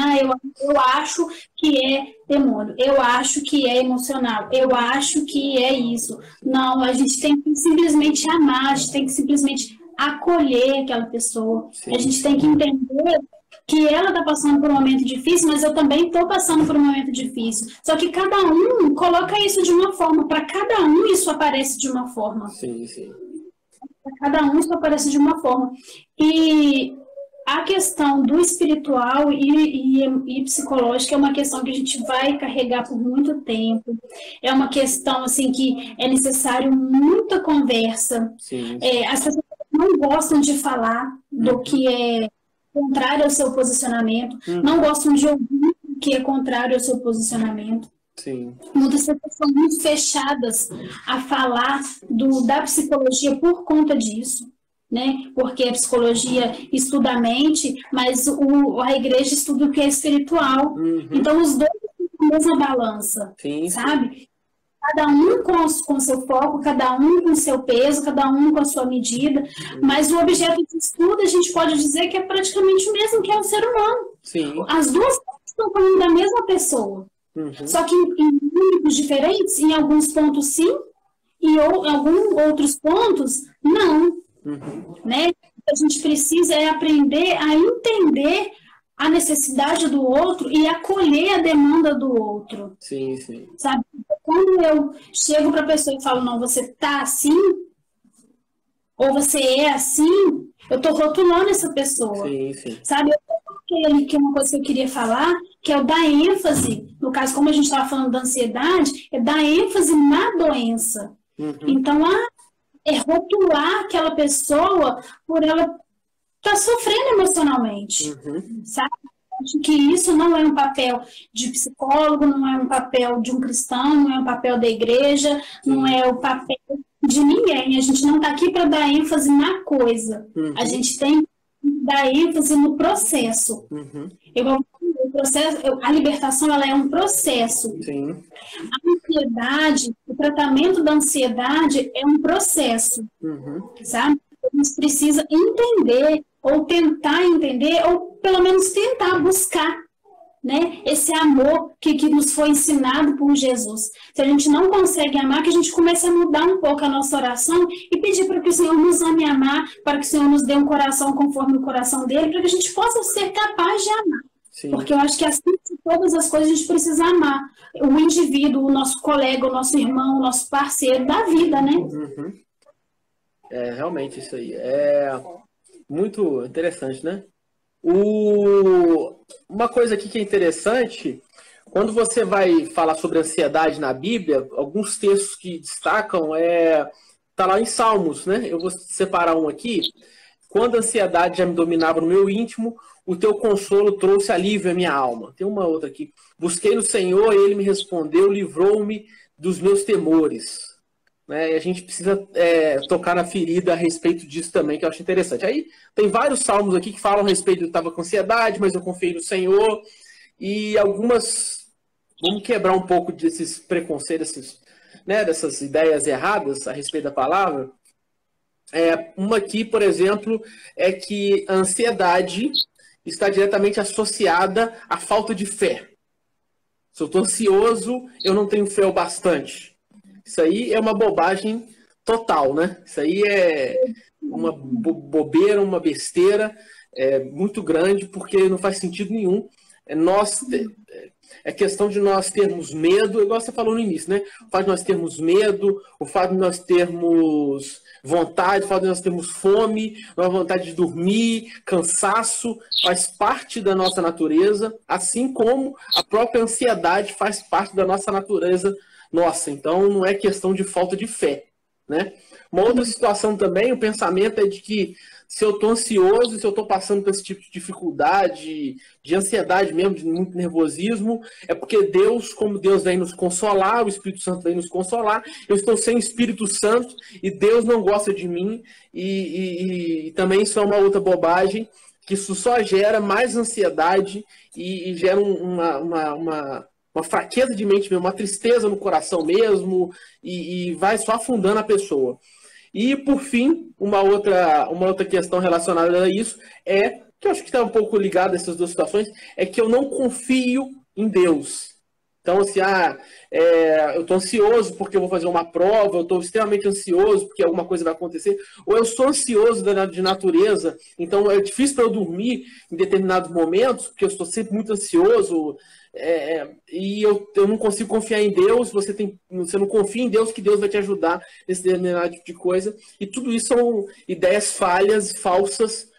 S2: eu acho que é demônio, eu acho que é emocional, eu acho que é isso. Não, a gente tem que simplesmente amar, a gente tem que simplesmente acolher aquela pessoa. Sim. A gente tem que entender que ela está passando por um momento difícil, mas eu também estou passando por um momento difícil. Só que cada um coloca isso de uma forma, para cada um isso aparece de uma forma.
S1: Sim, sim.
S2: Para cada um isso aparece de uma forma. E a questão do espiritual e psicológico é uma questão que a gente vai carregar por muito tempo. É uma questão assim que é necessário muita conversa.
S1: Sim.
S2: As pessoas não gostam de falar do que é contrário ao seu posicionamento, não gostam de ouvir o que é contrário ao seu posicionamento.
S1: Sim.
S2: Muitas pessoas são muito fechadas a falar da psicologia por conta disso, né? Porque a psicologia estuda a mente, mas a igreja estuda o que é espiritual. Então, os dois estão na mesma balança,
S1: sim,
S2: sabe? Cada um com seu foco, cada um com seu peso, cada um com a sua medida, mas o objeto de estudo a gente pode dizer que é praticamente o mesmo, que é o ser humano.
S1: Sim.
S2: As duas estão falando da mesma pessoa, só que em níveis diferentes, em alguns pontos sim, e em alguns outros pontos não. Né? O que a gente precisa é aprender a entender a necessidade do outro e acolher a demanda do outro.
S1: Sim, sim.
S2: Sabe? Quando eu chego para a pessoa e falo, não, você tá assim, ou você é assim, eu tô rotulando essa pessoa.
S1: Sim, sim.
S2: Sabe? Eu coloquei ali que é uma coisa que eu queria falar, que é o dar ênfase, no caso, como a gente estava falando da ansiedade, é dar ênfase na doença. Então, é rotular aquela pessoa por ela estar sofrendo emocionalmente, sabe? Acho que isso não é um papel de psicólogo, não é um papel de um cristão, não é um papel da igreja, não é o papel de ninguém. A gente não está aqui para dar ênfase na coisa. A gente tem que dar ênfase no processo. O processo, a libertação, ela é um processo.
S1: Sim.
S2: A ansiedade, o tratamento da ansiedade é um processo, sabe? A gente precisa entender, ou tentar entender, ou pelo menos tentar buscar, né, esse amor que nos foi ensinado por Jesus. Se a gente não consegue amar, que a gente comece a mudar um pouco a nossa oração e pedir para que o Senhor nos ame amar, para que o Senhor nos dê um coração conforme o coração dele, para que a gente possa ser capaz de amar. Sim. Porque eu acho que assim de todas as coisas a gente precisa amar o indivíduo, o nosso colega, o nosso irmão, o nosso parceiro da vida, né?
S1: É, realmente isso aí. É muito interessante, né? Uma coisa aqui que é interessante, quando você vai falar sobre ansiedade na Bíblia, alguns textos que destacam tá lá em Salmos, né? Eu vou separar um aqui. Quando a ansiedade já me dominava no meu íntimo, o teu consolo trouxe alívio à minha alma. Tem uma outra aqui. Busquei no Senhor, ele me respondeu, livrou-me dos meus temores. Né? E a gente precisa tocar na ferida a respeito disso também, que eu acho interessante. Aí tem vários salmos aqui que falam a respeito de eu estava com ansiedade, mas eu confiei no Senhor. E algumas... Vamos quebrar um pouco desses preconceitos, dessas ideias erradas a respeito da palavra. Uma aqui, por exemplo, é que a ansiedade está diretamente associada à falta de fé. Se eu estou ansioso, eu não tenho fé o bastante. Isso aí é uma bobagem total, né? Isso aí é uma bobeira, uma besteira muito grande, porque não faz sentido nenhum. É questão de nós termos medo, igual você falou no início, né? O fato de nós termos medo, o fato de nós termos vontade, o fato de nós termos fome, uma vontade de dormir, cansaço, faz parte da nossa natureza, assim como a própria ansiedade faz parte da nossa natureza. Nossa, então não é questão de falta de fé, né? Uma outra situação também, o pensamento é de que se eu estou ansioso, se eu estou passando por esse tipo de dificuldade, de ansiedade mesmo, de muito nervosismo, é porque Deus, como Deus vem nos consolar, o Espírito Santo vem nos consolar, eu estou sem o Espírito Santo e Deus não gosta de mim, e também isso é uma outra bobagem, que isso só gera mais ansiedade e gera uma fraqueza de mente mesmo, uma tristeza no coração mesmo, e vai só afundando a pessoa. E, por fim, uma outra questão relacionada a isso que eu acho que está um pouco ligado a essas duas situações, é que eu não confio em Deus. Então, assim, eu estou ansioso porque eu vou fazer uma prova, eu estou extremamente ansioso porque alguma coisa vai acontecer, ou eu sou ansioso de natureza, então é difícil para eu dormir em determinados momentos, porque eu estou sempre muito ansioso, e eu não consigo confiar em Deus. Você não confia em Deus, que Deus vai te ajudar nesse determinado tipo de coisa, e tudo isso são ideias falhas, falsas,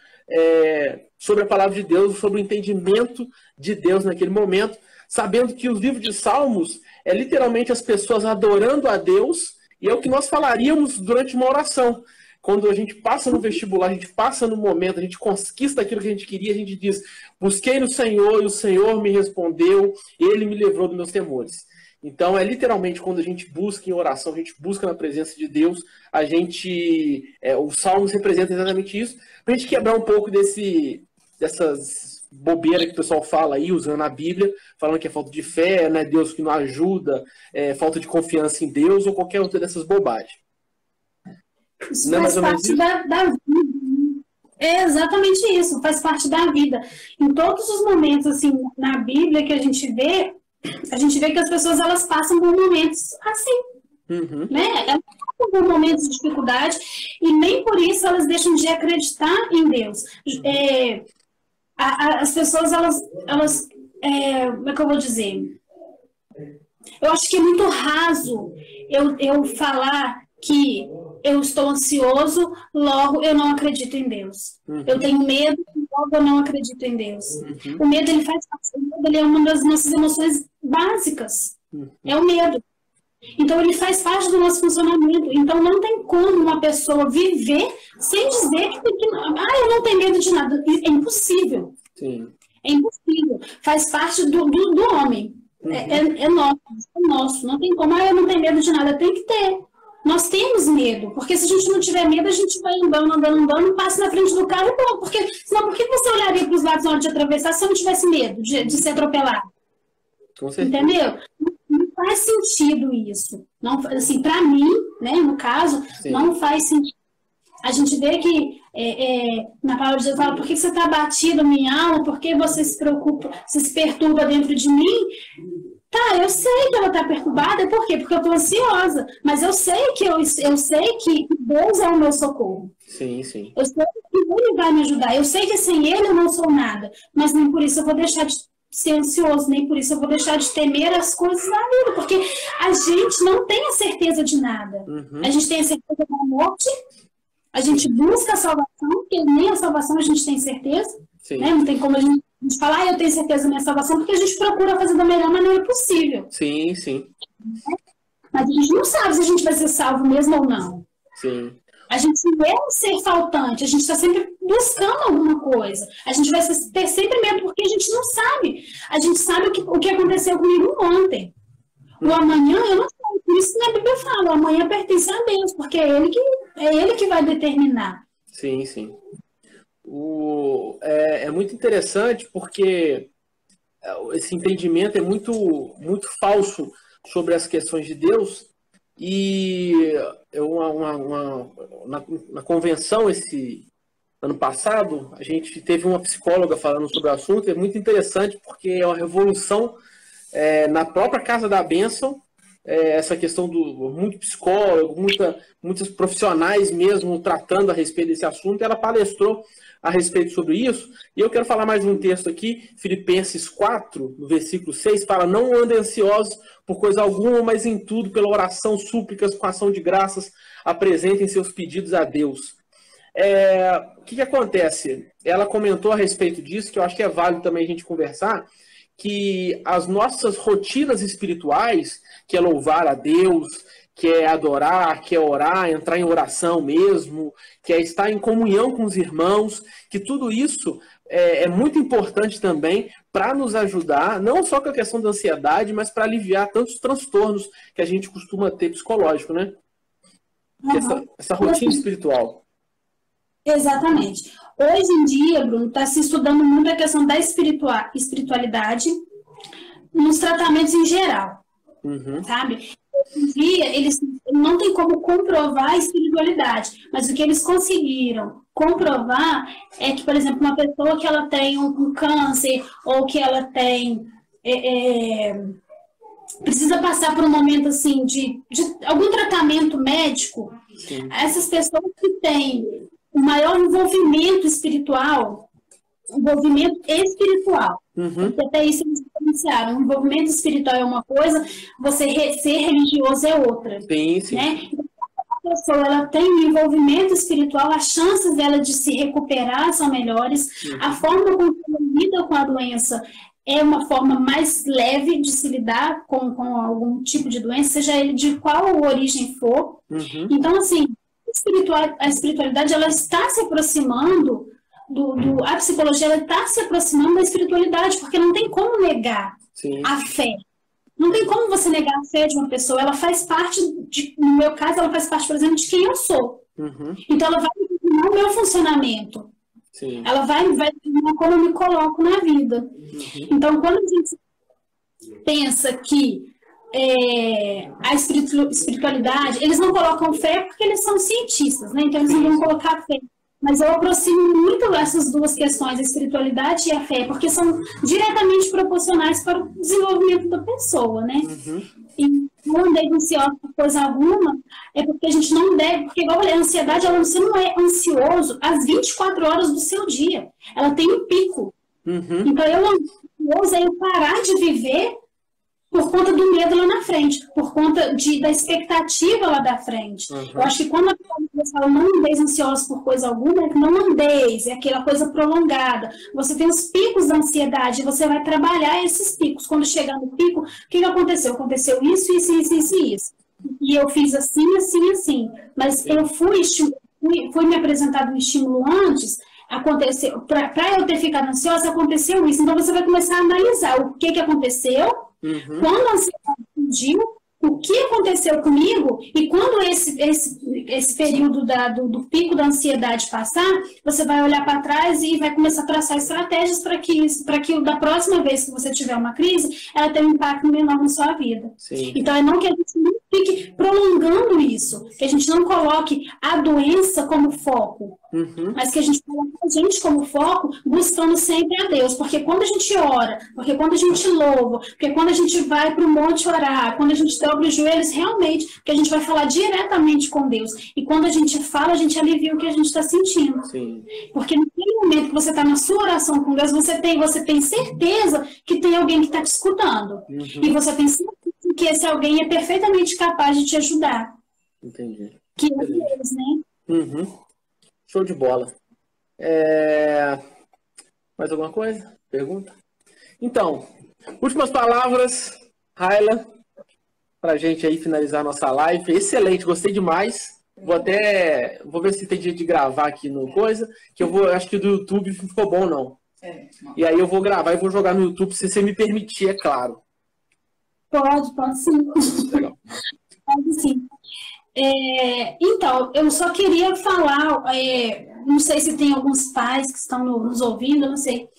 S1: sobre a palavra de Deus, sobre o entendimento de Deus naquele momento, sabendo que os livros de Salmos é literalmente as pessoas adorando a Deus, e é o que nós falaríamos durante uma oração. Quando a gente passa no vestibular, a gente passa no momento, a gente conquista aquilo que a gente queria, a gente diz: busquei no Senhor e o Senhor me respondeu, ele me livrou dos meus temores. Então é literalmente quando a gente busca em oração, a gente busca na presença de Deus, os Salmos representam exatamente isso, para a gente quebrar um pouco dessas bobeiras que o pessoal fala aí, usando a Bíblia, falando que é falta de fé, né, Deus que não ajuda, falta de confiança em Deus ou qualquer outra dessas bobagens.
S2: Isso faz parte da vida. É exatamente isso, faz parte da vida. Em todos os momentos, assim, na Bíblia que a gente vê que as pessoas, elas passam por momentos assim, né? Elas passam por momentos de dificuldade e nem por isso elas deixam de acreditar em Deus. as pessoas, como é que eu vou dizer? Eu acho que é muito raso eu falar que eu estou ansioso, logo eu não acredito em Deus. Eu tenho medo, logo eu não acredito em Deus. O medo, ele faz parte, ele é uma das nossas emoções básicas. É o medo. Então, ele faz parte do nosso funcionamento. Então, não tem como uma pessoa viver sem dizer que eu não tenho medo de nada. É impossível.
S1: Sim.
S2: É impossível. Faz parte do homem. É nosso. Não tem como. Eu não tenho medo de nada. Tem que ter. Nós temos medo. Porque se a gente não tiver medo, a gente vai andando, passa na frente do carro e pronto. Porque, senão, por que você olharia para os lados na hora de atravessar se eu não tivesse medo de ser atropelado?
S1: Com certeza.
S2: Entendeu? Não faz sentido isso. Não, assim, para mim, né, no caso, sim, não faz sentido. A gente vê que na palavra de Deus fala, por que você está abatido, minha alma? Por que você se preocupa, você se perturba dentro de mim? Tá, eu sei que ela está perturbada, por quê? Porque eu estou ansiosa, mas eu sei que Deus é o meu socorro.
S1: Sim, sim.
S2: Eu sei que Ele vai me ajudar, eu sei que sem Ele eu não sou nada, mas nem por isso eu vou deixar de ser ansioso, nem por isso eu vou deixar de temer as coisas na vida, porque a gente não tem a certeza de nada. A gente tem a certeza da morte, a gente busca a salvação, porque nem a salvação a gente tem certeza, né? Não tem como a gente falar, eu tenho certeza da minha salvação, porque a gente procura fazer da melhor maneira possível.
S1: Sim, sim.
S2: Mas a gente não sabe se a gente vai ser salvo mesmo ou não.
S1: Sim.
S2: A gente não é um ser faltante, a gente está sempre buscando alguma coisa. A gente vai ter sempre medo porque a gente não sabe. A gente sabe o que aconteceu comigo ontem. O amanhã eu não sei. Por isso que a Bíblia fala, o amanhã pertence a Deus, porque é Ele que vai determinar.
S1: Sim, sim. É muito interessante porque esse entendimento é muito, muito falso sobre as questões de Deus. E na convenção esse ano passado, a gente teve uma psicóloga falando sobre o assunto. É muito interessante porque é uma revolução na própria Casa da Bênção, essa questão muito psicólogo, muitos profissionais mesmo tratando a respeito desse assunto. Ela palestrou a respeito sobre isso, e eu quero falar mais um texto aqui, Filipenses 4, no versículo 6, fala: não andem ansiosos por coisa alguma, mas em tudo, pela oração, súplicas, com ação de graças, apresentem seus pedidos a Deus. O que acontece? Ela comentou a respeito disso, que eu acho que é válido também a gente conversar, que as nossas rotinas espirituais, que é louvar a Deus, que é adorar, que é orar, entrar em oração mesmo, que é estar em comunhão com os irmãos, que tudo isso é muito importante também para nos ajudar, não só com a questão da ansiedade, mas para aliviar tantos transtornos que a gente costuma ter psicológico, né? Essa rotina espiritual.
S2: Exatamente. Hoje em dia, Bruno, está se estudando muito a questão da espiritualidade nos tratamentos em geral, sabe? Hoje em dia, eles não tem como comprovar a espiritualidade, mas o que eles conseguiram comprovar é que, por exemplo, uma pessoa que ela tem um câncer ou que ela tem precisa passar por um momento assim de algum tratamento médico, sim, essas pessoas que têm o maior envolvimento espiritual, porque até isso eles diferenciaram. O envolvimento espiritual é uma coisa, você ser religioso é outra.
S1: Sim, sim.
S2: Né? Então, a pessoa ela tem um envolvimento espiritual, as chances dela de se recuperar são melhores, a forma como ela lida com a doença é uma forma mais leve de se lidar com algum tipo de doença, seja ele de qual origem for. Então, assim, a espiritualidade ela está se aproximando a psicologia ela está se aproximando da espiritualidade, porque não tem como negar, sim, a fé. Não tem como você negar a fé de uma pessoa. Ela faz parte, no meu caso, ela faz parte, por exemplo, de quem eu sou. Então, ela vai determinar o meu funcionamento. Sim. Ela vai determinar como eu me coloco na vida. Então, quando a gente pensa que a espiritualidade, eles não colocam fé porque eles são cientistas, né? Então, eles não vão colocar fé. Mas eu aproximo muito essas duas questões, a espiritualidade e a fé, porque são diretamente proporcionais para o desenvolvimento da pessoa, né? E não andei ansiosa por coisa alguma, é porque a gente não deve, porque igual eu falei, a ansiedade, você não é ansioso às 24 horas do seu dia. Ela tem um pico. Então eu ousei parar de viver por conta do medo lá na frente, por conta da expectativa lá da frente. Eu acho que quando a pessoa fala não andeis ansiosos por coisa alguma, é que não andeis, é aquela coisa prolongada. Você tem os picos da ansiedade, você vai trabalhar esses picos. Quando chegar no pico, o que aconteceu? Aconteceu isso, isso, isso, isso e isso. E eu fiz assim, assim, assim. Mas eu fui me apresentado um estímulo antes, aconteceu, para eu ter ficado ansiosa, aconteceu isso. Então você vai começar a analisar o que aconteceu, quando a ansiedade surgiu, o que aconteceu comigo, e quando esse período do pico da ansiedade passar, você vai olhar para trás e vai começar a traçar estratégias para que da próxima vez que você tiver uma crise, ela tenha um impacto menor na sua vida.
S1: Sim.
S2: Então, é não que a gente não fique prolongando isso, que a gente não coloque a doença como foco, mas que a gente coloque a gente como foco, buscando sempre a Deus, porque quando a gente ora, porque quando a gente louva, porque quando a gente vai para o monte orar, quando a gente dobra os joelhos, realmente, porque a gente vai falar diretamente com Deus, e quando a gente fala, a gente alivia o que a gente está sentindo.
S1: Sim.
S2: Porque naquele momento que você está na sua oração com Deus, você tem certeza que tem alguém que está te escutando, e você tem certeza que esse alguém é perfeitamente capaz de te ajudar.
S1: Entendi.
S2: Que é Deus, né?
S1: Show de bola. Mais alguma coisa? Pergunta? Então, últimas palavras, Raila, pra gente aí finalizar a nossa live. Excelente, gostei demais. Vou ver se tem jeito de gravar aqui no coisa, que acho que do YouTube não ficou bom, não. E aí eu vou gravar e vou jogar no YouTube, se você me permitir, é claro.
S2: Pode sim.
S1: Legal.
S2: Pode sim. Então, eu só queria falar, não sei se tem alguns pais que estão nos ouvindo, não sei,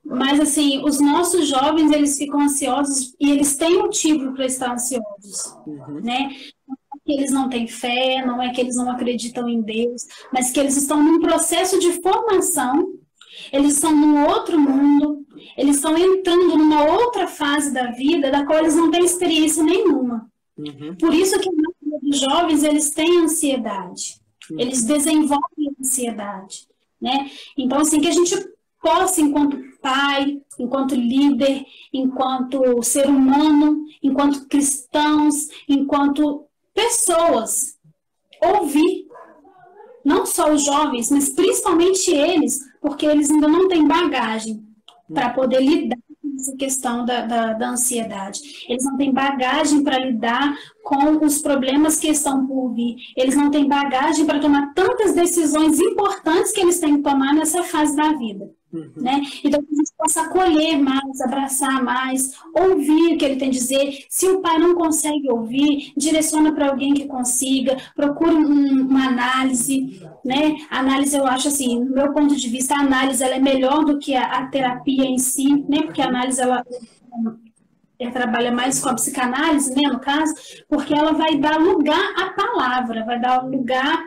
S2: mas assim, os nossos jovens, eles ficam ansiosos e eles têm motivo para estar ansiosos, né? Não é que eles não têm fé, não é que eles não acreditam em Deus, mas que eles estão num processo de formação, eles estão num outro mundo, eles estão entrando numa outra fase da vida da qual eles não têm experiência nenhuma. Por isso que os jovens, eles têm ansiedade, eles desenvolvem ansiedade, né? Então, assim, que a gente possa, enquanto pai, enquanto líder, enquanto ser humano, enquanto cristãos, enquanto pessoas, ouvir, não só os jovens, mas principalmente eles, porque eles ainda não têm bagagem para poder lidar com essa questão da ansiedade. Eles não têm bagagem para lidar com os problemas que estão por vir. Eles não têm bagagem para tomar tantas decisões importantes que eles têm que tomar nessa fase da vida. Né? Então, que a gente possa acolher mais, abraçar mais, ouvir o que ele tem a dizer. Se o pai não consegue ouvir, direciona para alguém que consiga, procure uma análise, né? A análise, eu acho assim, do meu ponto de vista, a análise ela é melhor do que a terapia em si, né? Porque a análise ela trabalha mais com a psicanálise, né, no caso, porque ela vai dar lugar à palavra, vai dar lugar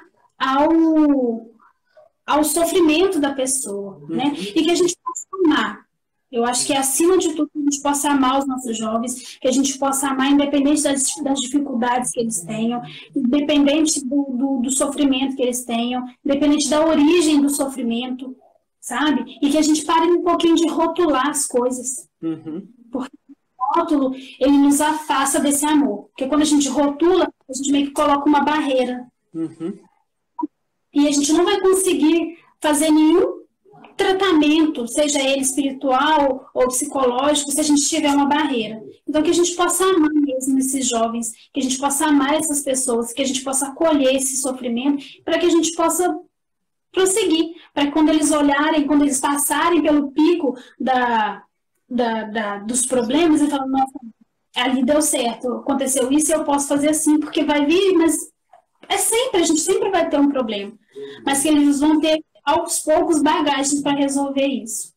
S2: ao sofrimento da pessoa, né? E que a gente possa amar. Eu acho que, acima de tudo, que a gente possa amar os nossos jovens, que a gente possa amar independente das dificuldades que eles tenham, independente do sofrimento que eles tenham, independente da origem do sofrimento, sabe? E que a gente pare um pouquinho de rotular as coisas. Porque o rótulo, ele nos afasta desse amor. Porque quando a gente rotula, a gente meio que coloca uma barreira. E a gente não vai conseguir fazer nenhum tratamento, seja ele espiritual ou psicológico, se a gente tiver uma barreira. Então, que a gente possa amar mesmo esses jovens, que a gente possa amar essas pessoas, que a gente possa acolher esse sofrimento, para que a gente possa prosseguir, para que quando eles olharem, quando eles passarem pelo pico dos problemas, e falam, nossa, ali deu certo, aconteceu isso, eu posso fazer assim, porque vai vir, mas a gente sempre vai ter um problema, mas que eles vão ter aos poucos bagagens para resolver isso.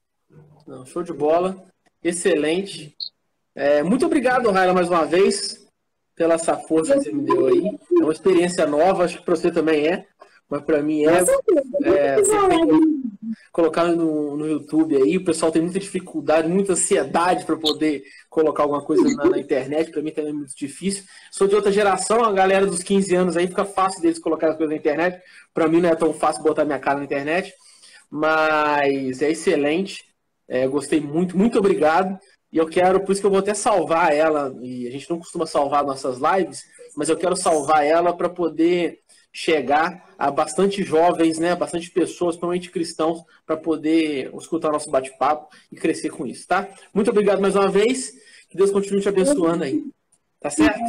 S1: Não, show de bola, excelente. Muito obrigado, Raila, mais uma vez, pela essa força que você me deu aí. É uma experiência nova, acho que para você também mas para mim colocar no YouTube aí, o pessoal tem muita dificuldade, muita ansiedade para poder colocar alguma coisa na internet, para mim também é muito difícil. Sou de outra geração, a galera dos 15 anos aí fica fácil deles colocar as coisas na internet, para mim não é tão fácil botar minha cara na internet, mas é excelente. Gostei muito, muito obrigado. E eu quero, por isso que eu vou até salvar ela, e a gente não costuma salvar nossas lives, mas eu quero salvar ela para poder chegar a bastante jovens, né, bastante pessoas, principalmente cristãos, para poder escutar nosso bate-papo e crescer com isso, tá? Muito obrigado mais uma vez. Que Deus continue te abençoando aí. Tá certo?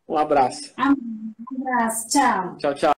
S1: Um abraço.
S2: Um abraço. Tchau.
S1: Tchau, tchau.